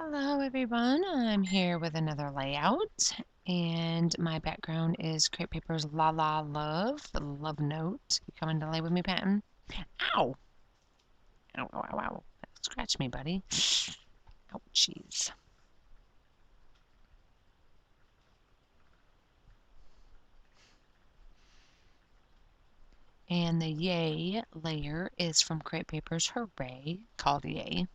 Hello, everyone. I'm here with another layout, and my background is Crepe Paper's La La Love, the love note. You coming to lay with me, Patton? Ow! Ow, ow, ow, ow. Scratch me, buddy. Ouchies. And the Yay layer is from Crepe Paper's Hooray, called Yay.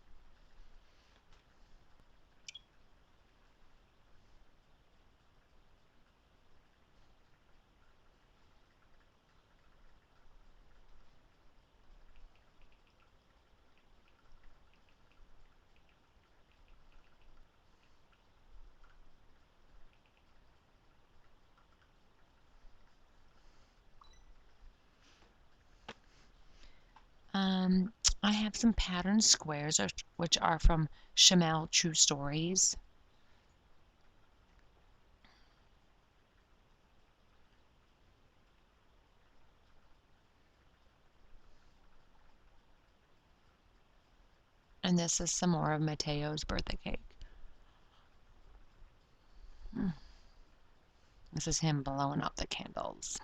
Um, I have some patterned squares, which are from Chamel True Stories. And this is some more of Mateo's birthday cake. This is him blowing out the candles.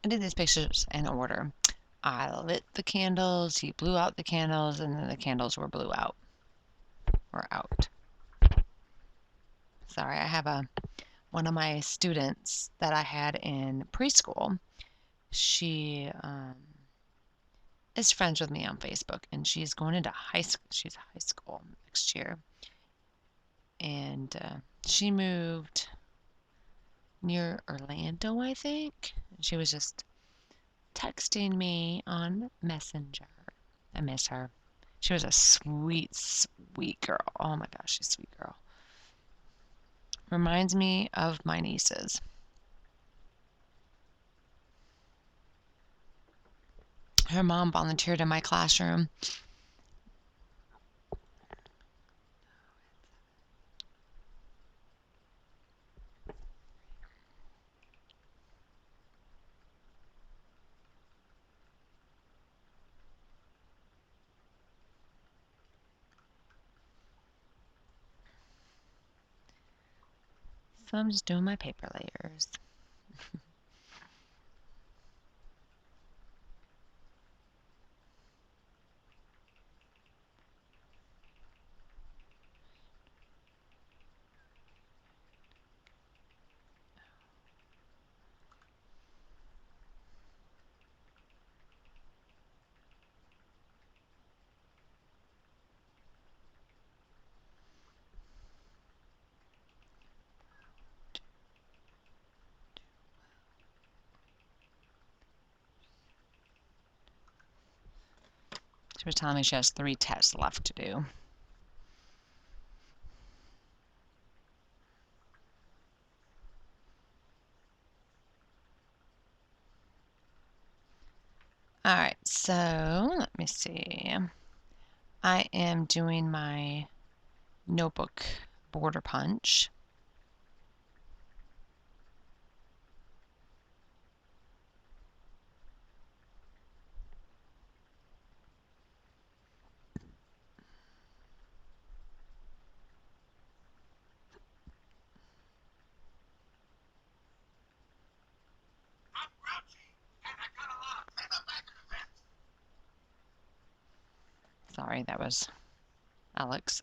I did these pictures in order. I lit the candles, he blew out the candles, and then the candles were blew out. Or out. Sorry, I have one of my students that I had in preschool. She is friends with me on Facebook, and she's going into high school. She's high school next year. And she moved near Orlando, I think. She was just texting me on Messenger. I miss her. She was a sweet, sweet girl. Oh my gosh, she's a sweet girl. Reminds me of my nieces. Her mom volunteered in my classroom. So I'm just doing my paper layers. She was telling me she has 3 tests left to do. All right, so let me see. I am doing my notebook border punch. Sorry, that was Alex.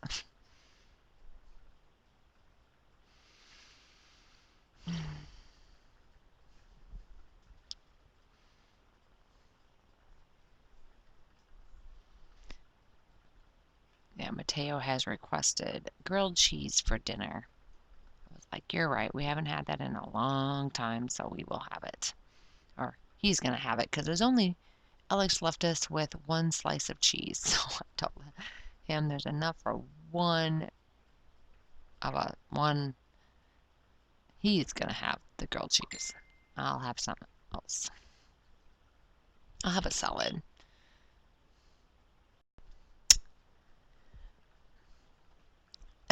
Yeah, Mateo has requested grilled cheese for dinner. I was like, you're right. We haven't had that in a long time, so we will have it. Or he's going to have it because there's only Alex left us with one slice of cheese. So I told him there's enough for one. He's going to have the grilled cheese. I'll have something else. I'll have a salad.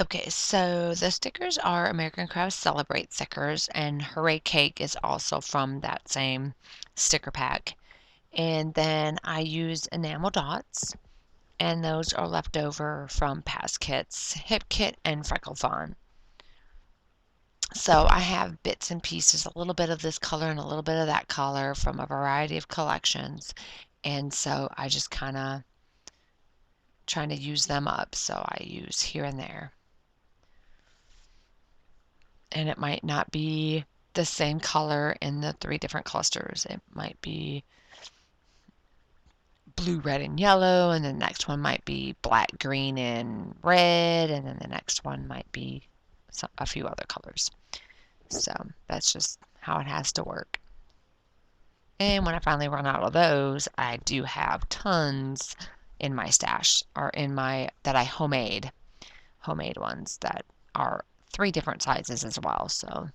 Okay, so the stickers are American Crafts Celebrate stickers, and Hooray Cake is also from that same sticker pack. And then I use enamel dots, and those are left over from past kits, Hip Kit and Freckle Fawn. So I have bits and pieces, a little bit of this color and a little bit of that color from a variety of collections. And so I just kind of trying to use them up. So I use here and there. And it might not be the same color in the 3 different clusters. It might be blue, red, and yellow, and the next one might be black, green, and red, and then the next one might be a few other colors. So that's just how it has to work. And when I finally run out of those, I do have tons in my stash, or in my, that I homemade ones that are 3 different sizes as well. So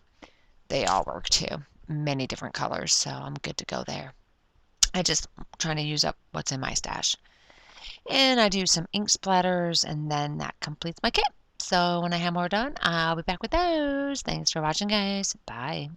they all work too. Many different colors, so I'm good to go there. I just trying to use up what's in my stash. And I do some ink splatters, and then that completes my kit. So when I have more done, I'll be back with those. Thanks for watching, guys. Bye.